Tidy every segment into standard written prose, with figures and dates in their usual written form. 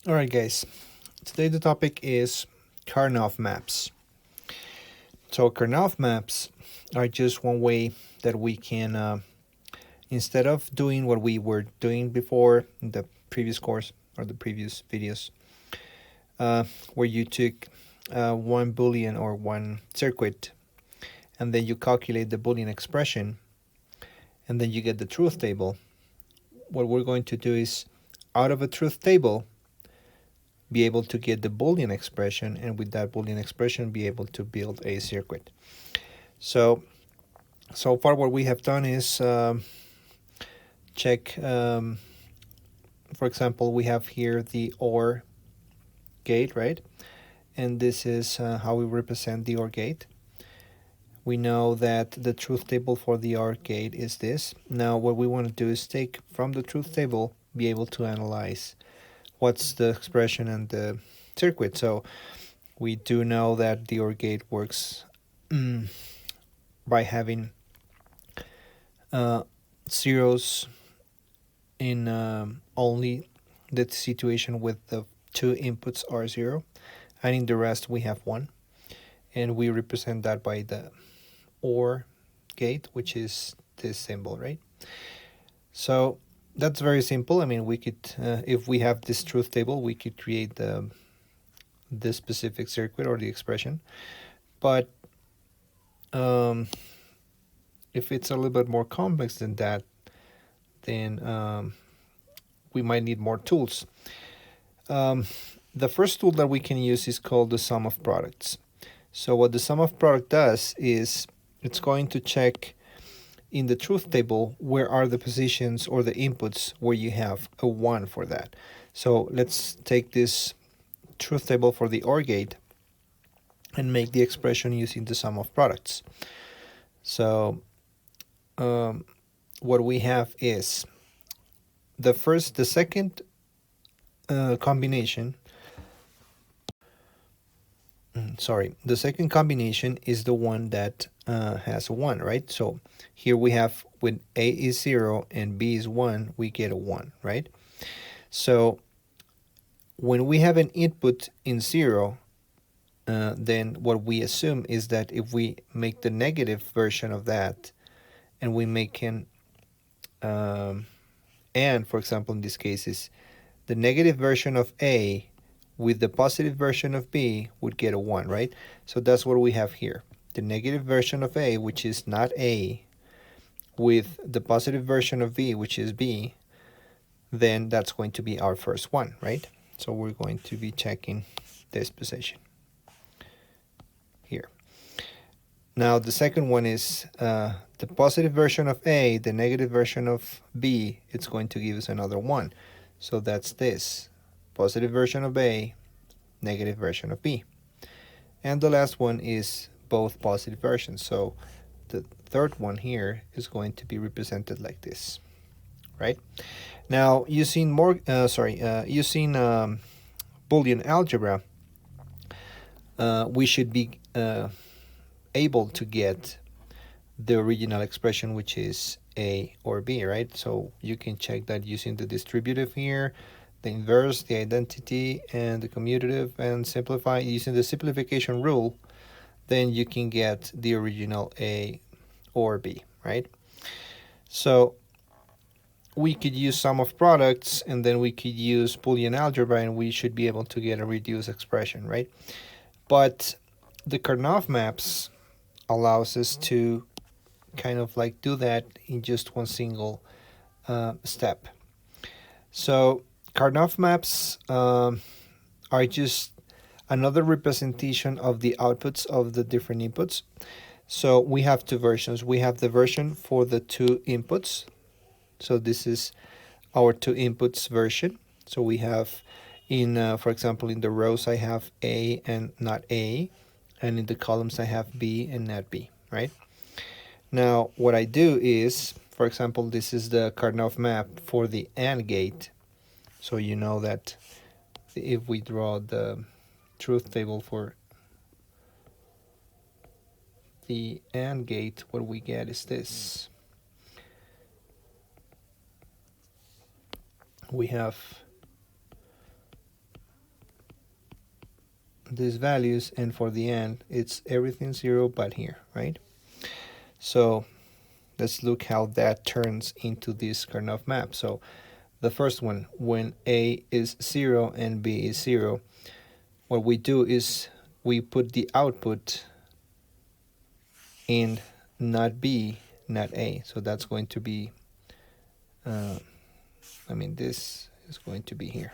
Alright guys, today the topic is Karnaugh Maps. So Karnaugh Maps are just one way that we can, instead of doing what we were doing before in the previous course or the previous videos, where you took one boolean or one circuit and then you calculate the boolean expression and then you get the truth table. What we're going to do is, out of a truth table, be able to get the Boolean expression, and with that Boolean expression be able to build a circuit. So far what we have done is check, for example, we have here the OR gate, right? And this is how we represent the OR gate. We know that the truth table for the OR gate is this. Now what we want to do is take from the truth table, be able to analyze what's the expression and the circuit. So we do know that the OR gate works by having zeros in only the situation with the two inputs are 0, and in the rest we have 1, and we represent that by the OR gate, which is this symbol, right? So that's very simple. I mean, we could, if we have this truth table, we could create this specific circuit or the expression. But if it's a little bit more complex than that, then we might need more tools. The first tool that we can use is called the sum of products. So what the sum of product does is it's going to check in the truth table where are the positions or the inputs where you have a 1 for that. So let's take this truth table for the OR gate and make the expression using the sum of products. So what we have is the second combination. The second combination is the one that has a 1, right? So here we have, when A is 0 and B is 1, we get a 1, right? So when we have an input in 0, then what we assume is that if we make the negative version of that and we make an and, for example, in this case is the negative version of A with the positive version of B would get a 1, right? So that's what we have here. The negative version of A, which is not A, with the positive version of B, which is B, then that's going to be our first one, right? So we're going to be checking this position here. Now the second one is the positive version of A, the negative version of B, it's going to give us another 1. So that's this, positive version of A, negative version of B. And the last one is both positive versions. So the third one here is going to be represented like this, right? Now using using Boolean algebra, we should be able to get the original expression, which is A or B, right? So you can check that using the distributive here, the inverse, the identity, and the commutative, and simplify using the simplification rule, then you can get the original A or B, right? So we could use sum of products, and then we could use Boolean algebra, and we should be able to get a reduced expression, right? But the Karnaugh maps allows us to kind of like do that in just one single step. So Karnaugh maps are just another representation of the outputs of the different inputs. So we have two versions. We have the version for the two inputs. So this is our two inputs version. So we have in, for example, in the rows I have A and not A, and in the columns I have B and not B, right? Now what I do is, for example, this is the Karnaugh map for the AND gate. So you know that if we draw the truth table for the AND gate, what we get is this. We have these values, and for the end it's everything 0 but here, right? So let's look how that turns into this Karnaugh map. So the first one, when A is 0 and B is 0, what we do is we put the output in not B, not A. So that's going to be, this is going to be here,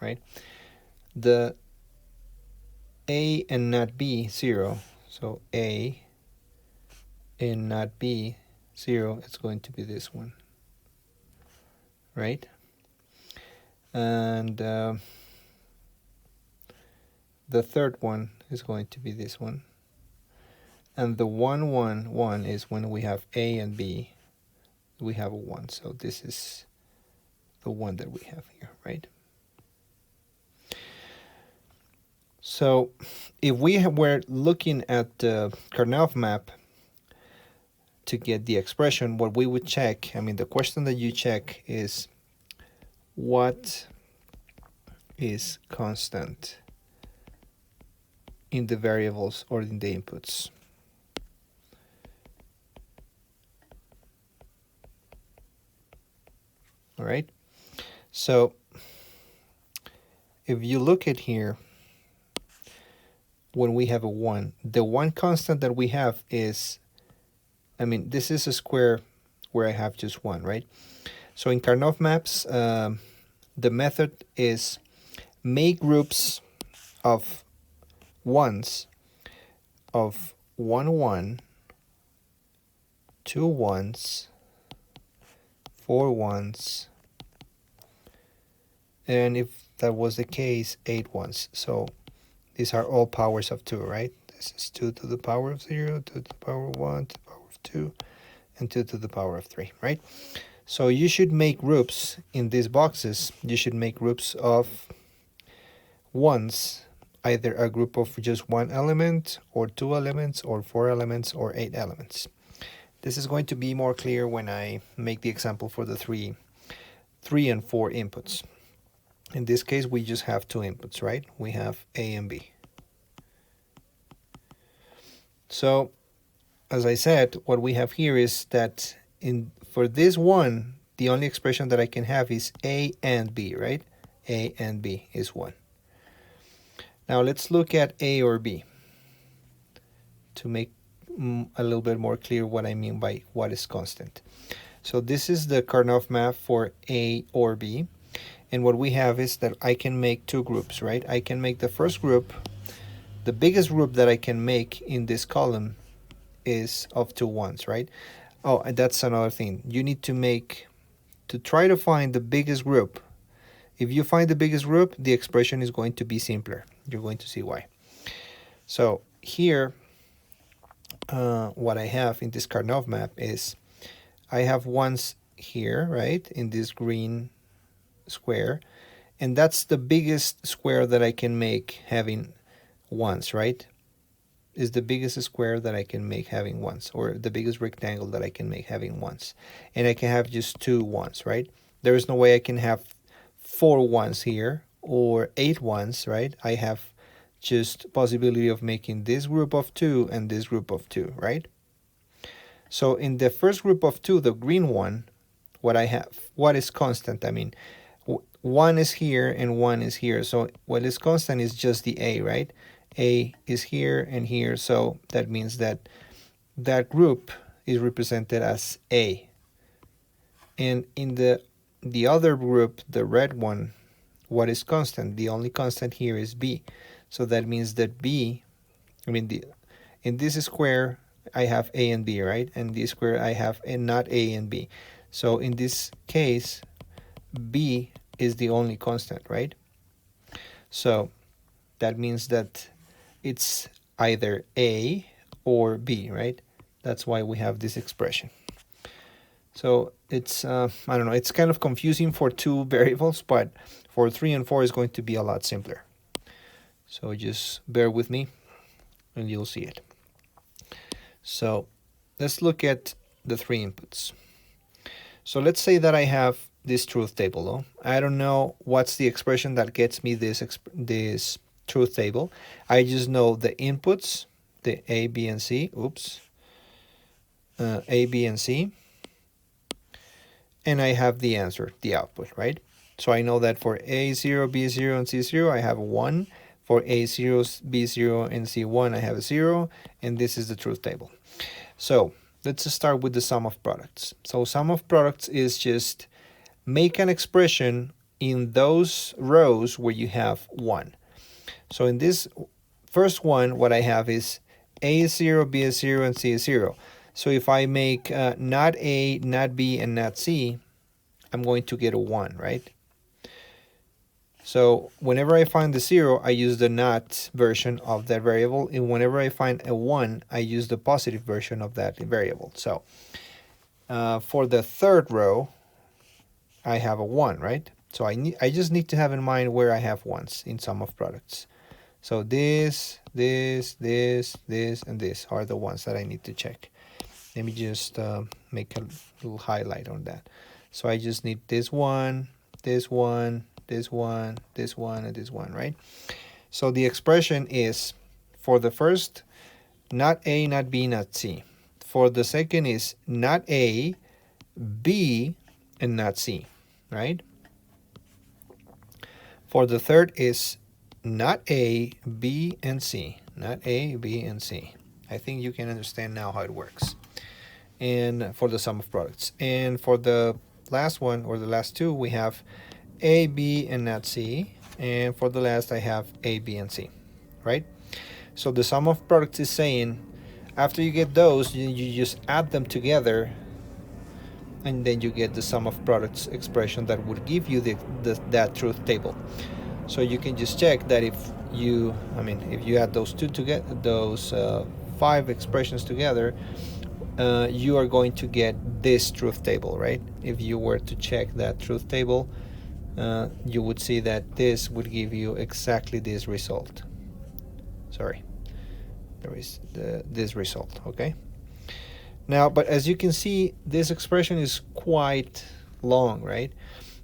right? The A and not B, 0. So A and not B, 0, it's going to be this one, right? And the third one is going to be this one. And the 1, 1, 1 is when we have A and B, we have a 1. So this is the one that we have here, right? So if we were looking at the Karnaugh map to get the expression, what we would check, the question that you check is, what is constant in the variables or in the inputs? All right. So if you look at here, when we have a 1, the one constant that we have is, this is a square where I have just 1, right? So in Karnaugh Maps, the method is make groups of ones of 1, 1, 2 ones, 4 ones, and if that was the case, 8 ones. So these are all powers of 2, right? This is 2 to the power of 0, 2 to the power of 1, to the power of 2, and 2 to the power of 3, right? So you should make groups in these boxes. You should make groups of ones, either a group of just 1 element, or 2 elements, or 4 elements, or 8 elements. This is going to be more clear when I make the example for the 3 and 4 inputs. In this case, we just have 2 inputs, right? We have A and B. So, as I said, what we have here is that for this one, the only expression that I can have is A and B, right? A and B is 1. Now let's look at A or B to make a little bit more clear what I mean by what is constant. So this is the Karnaugh map for A or B. And what we have is that I can make 2 groups, right? I can make the first group, the biggest group that I can make in this column is of 2 ones, right? Oh, and that's another thing. You need to try to find the biggest group. If you find the biggest group, the expression is going to be simpler. You're going to see why. So here, what I have in this Karnaugh map is I have ones here, right, in this green square, and that's the biggest square that I can make having ones, right? Is the biggest square that I can make having ones, or the biggest rectangle that I can make having ones. And I can have just 2 ones, right? There is no way I can have 4 ones here or 8 ones, right? I have just possibility of making this group of 2 and this group of 2, right? So in the first group of 2, the green one, what I have, what is constant? 1 is here and 1 is here. So what is constant is just the A, right? A is here and here. So that means that that group is represented as A. And in the other group, the red one, what is constant? The only constant here is B. So that means that B, in this square, I have A and B, right? And this square, I have not A and B. So in this case, B is the only constant, right? So that means that it's either A or B, right? That's why we have this expression. So it's, I don't know, it's kind of confusing for 2 variables, but for 3 and 4 is going to be a lot simpler. So just bear with me and you'll see it. So let's look at the 3 inputs. So let's say that I have this truth table. I don't know what's the expression that gets me this truth table. I just know the inputs, the A, B, and C. Oops. A, B, and C. And I have the answer, the output, right? So I know that for A0, B0, and C0, I have a 1. For A0, B0, and C1, I have a 0. And this is the truth table. So let's start with the sum of products. So sum of products is just make an expression in those rows where you have 1. So in this first one, what I have is A is 0, B is 0, and C is 0. So if I make not A, not B, and not C, I'm going to get a 1, right? So whenever I find the 0, I use the not version of that variable. And whenever I find a 1, I use the positive version of that variable. So for the third row, I have a 1, right? So I just need to have in mind where I have 1s in sum of products. So this, and this are the ones that I need to check. Let me just make a little highlight on that. So I just need this one, this one, this one, this one, and this one, right? So the expression is for the first, not A, not B, not C. For the second is not A, B, and not C, right? For the third is not A, B, and C. Not A, B, and C. I think you can understand now how it works. And for the sum of products. And for the last one, or the last two, we have A, B, and not C. And for the last, I have A, B, and C, right? So the sum of products is saying, after you get those, you just add them together, and then you get the sum of products expression that would give you that truth table. So you can just check that if you add those two together, those 5 expressions together, you are going to get this truth table, right? If you were to check that truth table, you would see that this would give you exactly this result. Sorry, there is this result, okay? Now, but as you can see, this expression is quite long, right?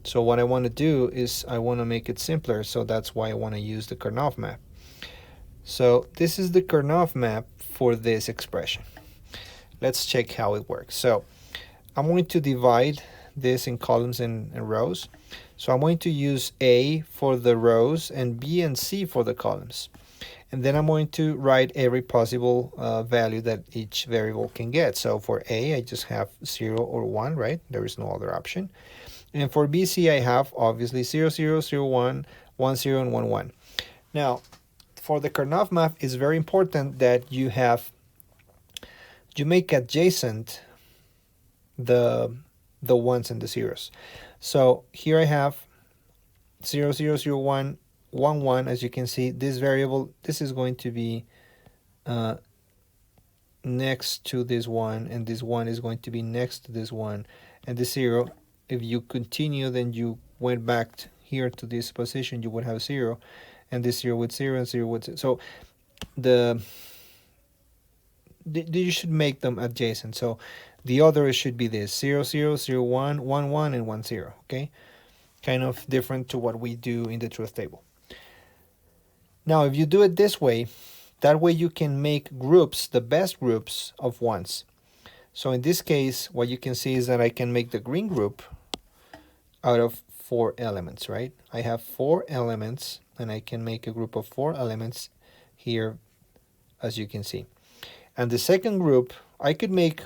So what I want to do is I want to make it simpler, so that's why I want to use the Karnaugh map. So this is the Karnaugh map for this expression. Let's check how it works. So I'm going to divide this in columns and rows. So I'm going to use A for the rows and B and C for the columns. And then I'm going to write every possible value that each variable can get. So for A, I just have 0 or 1, right? There is no other option. And for BC, I have obviously 0, 0, 0, 1, 1, 0, and 1, 1. Now, for the Karnaugh map, it's very important that you make adjacent the ones and the zeros. So here I have 0, 0, 0, 1, 1, 1. As you can see, this variable, this is going to be next to this one, and this one is going to be next to this one, and the 0, if you continue, then you went back here to this position, you would have 0, and this 0 with 0, and 0 with 0. So you should make them adjacent. So the other should be this 0, 0, 0, 1, 1, 1, and 1, 0. Okay, kind of different to what we do in the truth table. Now, if you do it this way, that way you can make groups, the best groups of ones. So in this case, what you can see is that I can make the green group out of 4 elements, right? I have 4 elements, and I can make a group of 4 elements here, as you can see. And the second group, I could make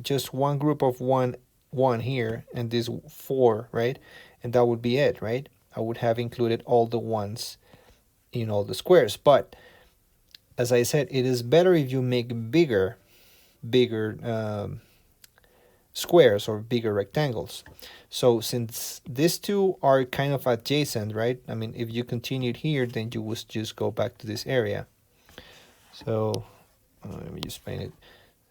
just one group of 1 here, and this 4, right? And that would be it, right? I would have included all the ones in all the squares. But as I said, it is better if you make bigger squares or bigger rectangles. So since these two are kind of adjacent, right? I mean, if you continued here, then you would just go back to this area. So let me just paint it.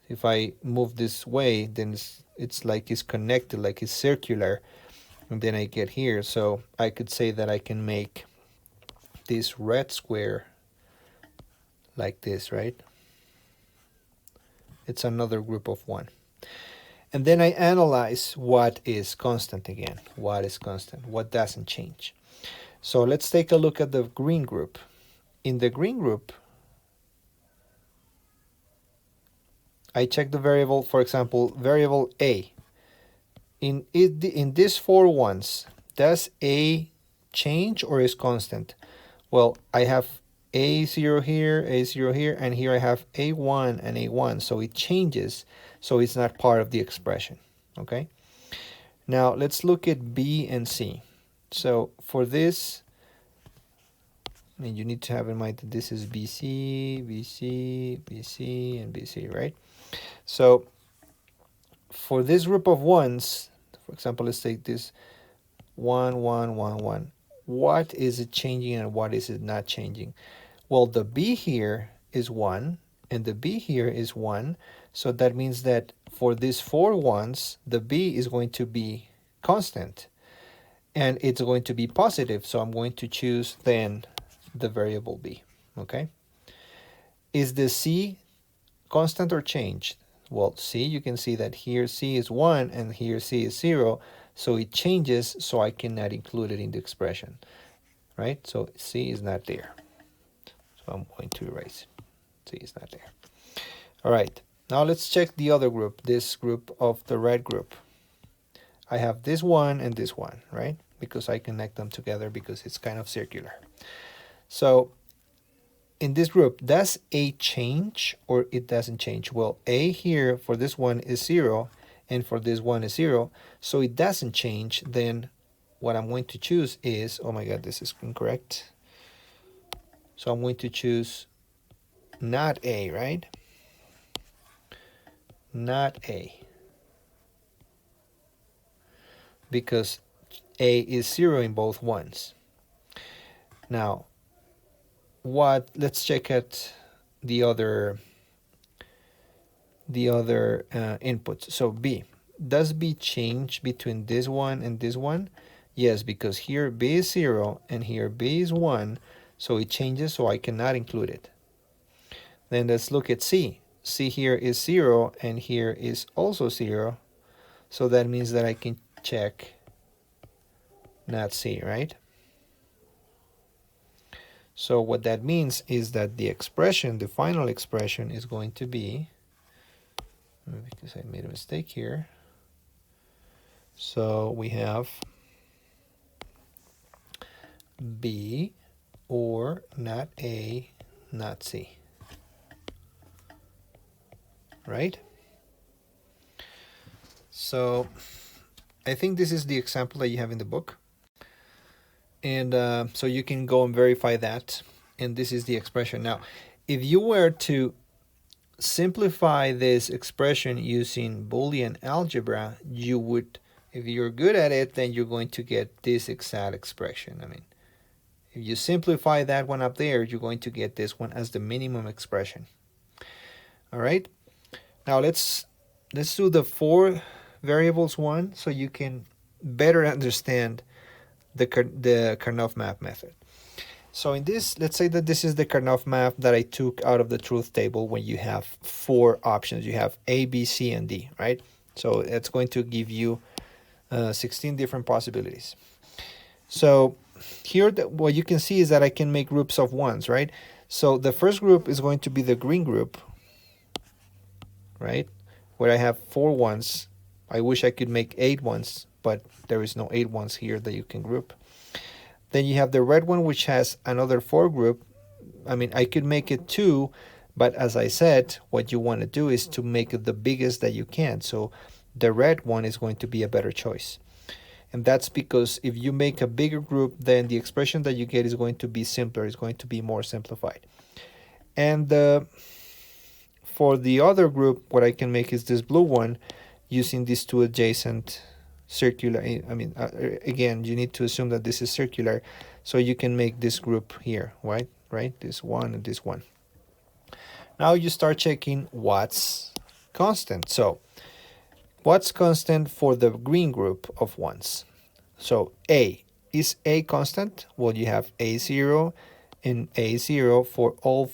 If I move this way, then it's like it's connected, like it's circular, and then I get here. So I could say that I can make this red square like this, right? It's another group of 1. And then I analyze what is constant again. What is constant? What doesn't change? So let's take a look at the green group. In the green group, I check the variable, for example, variable A. In these four ones, does A change or is constant? Well, I have A0 here, A0 here, and here I have A1 and A1, so it changes, so it's not part of the expression, okay? Now, let's look at B and C. So for this, I mean, you need to have in mind that this is BC, BC, BC, and BC, right? So for this group of ones, for example, let's take this 1, 1, 1, 1. What is it changing and what is it not changing? Well, the B here is 1 and the B here is 1. So that means that for these four ones, the B is going to be constant and it's going to be positive. So I'm going to choose then the variable B, okay? Is the C constant or changed? Well, C, you can see that here C is 1 and here C is 0. So it changes, so I cannot include it in the expression, right? So C is not there. So I'm going to erase it. C is not there. All right, now let's check the other group, this group of the red group. I have this one and this one, right? Because I connect them together because it's kind of circular. So in this group, does A change or it doesn't change? Well, A here for this one is 0 and for this one is 0, so it doesn't change. Then what I'm going to choose is, oh my god, this is incorrect. So I'm going to choose not A, right? Not A. Because A is 0 in both ones. Now, let's check at the other inputs. So B, does B change between this one and this one? Yes, because here B is 0 and here B is 1, so it changes, so I cannot include it. Then let's look at C. C here is 0 and here is also 0, so that means that I can check not C, right? So what that means is that the expression, the final expression, is going to be, because I made a mistake here. So we have B or not A, not C, right? So I think this is the example that you have in the book. And so you can go and verify that. And this is the expression. Now, if you were to simplify this expression using Boolean algebra, you would, if you're good at it, then you're going to get this exact expression. I mean, if you simplify that one up there, you're going to get this one as the minimum expression. All right. Now let's do the four variables one so you can better understand the Karnaugh map method. So in this, let's say that this is the Karnaugh map that I took out of the truth table when you have four options. You have A, B, C, and D, right? So it's going to give you 16 different possibilities. So here, what you can see is that I can make groups of ones, right? So the first group is going to be the green group, right? Where I have 4 ones. I wish I could make 8 ones, but there is no 8 ones here that you can group. Then you have the red one, which has another 4 group. I mean, I could make it 2, but as I said, what you want to do is to make it the biggest that you can. So the red one is going to be a better choice. And that's because if you make a bigger group, then the expression that you get is going to be simpler. It's going to be more simplified. And for the other group, what I can make is this blue one using these 2 adjacent circular. I mean, again, you need to assume that this is circular. So you can make this group here, right? This one and this one. Now you start checking what's constant. So what's constant for the green group of ones? So A, is A constant? Well, you have A0 and A0 for all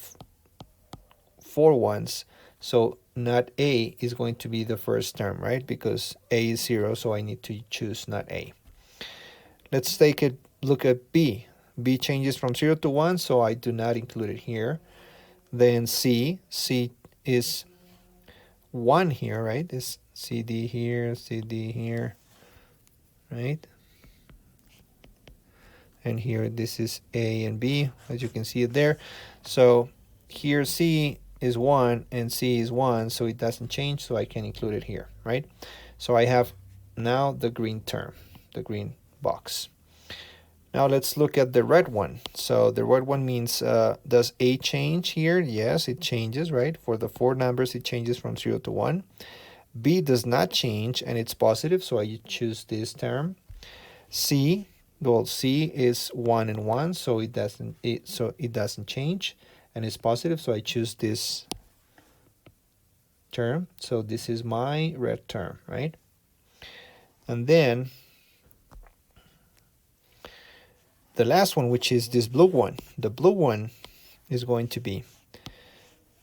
4 ones. So not A is going to be the first term, right? Because A is 0, so I need to choose not A. Let's take a look at B. B changes from 0 to 1, so I do not include it here. Then C is 1 here, right? This CD here, CD here, right? And here this is A and B, as you can see it there. So here C is 1 and C is 1, so it doesn't change, so I can include it here, right? So I have now the green term, the green box. Now let's look at the red one. So the red one means, does A change here? Yes, it changes, right? For the 4 numbers, it changes from 0 to 1. B does not change, and it's positive, so I choose this term. C, well, C is 1 and 1, so it doesn't change, and it's positive, so I choose this term. So this is my red term, right? And then the last one, which is this blue one. The blue one is going to be,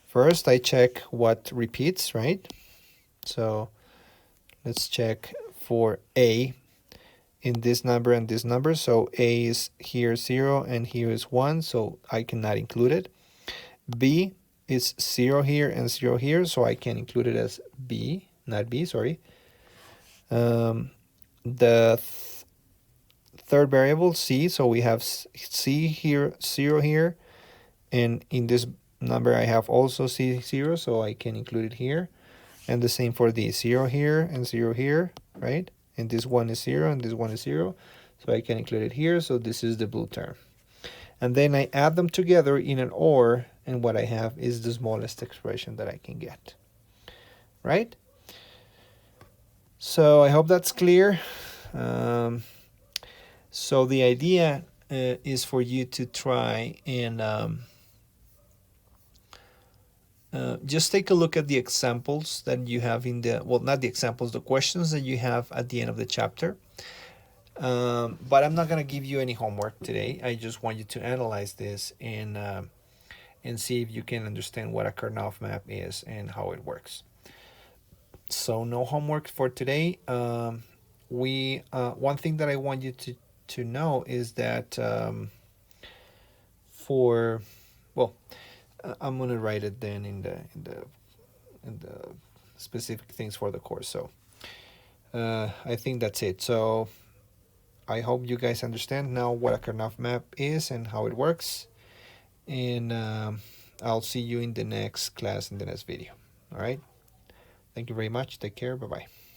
first I check what repeats, right? So let's check for A in this number and this number. So A is here 0 and here is 1, so I cannot include it. B is 0 here and 0 here, so I can include it as B, not B, sorry. The third variable, C, so we have C here, 0 here, and in this number I have also C 0, so I can include it here. And the same for the 0 here and 0 here, right? And this one is 0 and this one is 0, so I can include it here. So this is the blue term. And then I add them together in an OR, and what I have is the smallest expression that I can get, right? So I hope that's clear. So the idea is for you to try and just take a look at the examples that you have in the, well, not the examples, the questions that you have at the end of the chapter. But I'm not going to give you any homework today. I just want you to analyze this and see if you can understand what a Karnaugh map is and how it works. So no homework for today. One thing that I want you to know is that I'm gonna write it then in the specific things for the course. So I think that's it. So I hope you guys understand now what a Karnaugh map is and how it works. And I'll see you in the next class, in the next video. All right. Thank you very much. Take care. Bye-bye.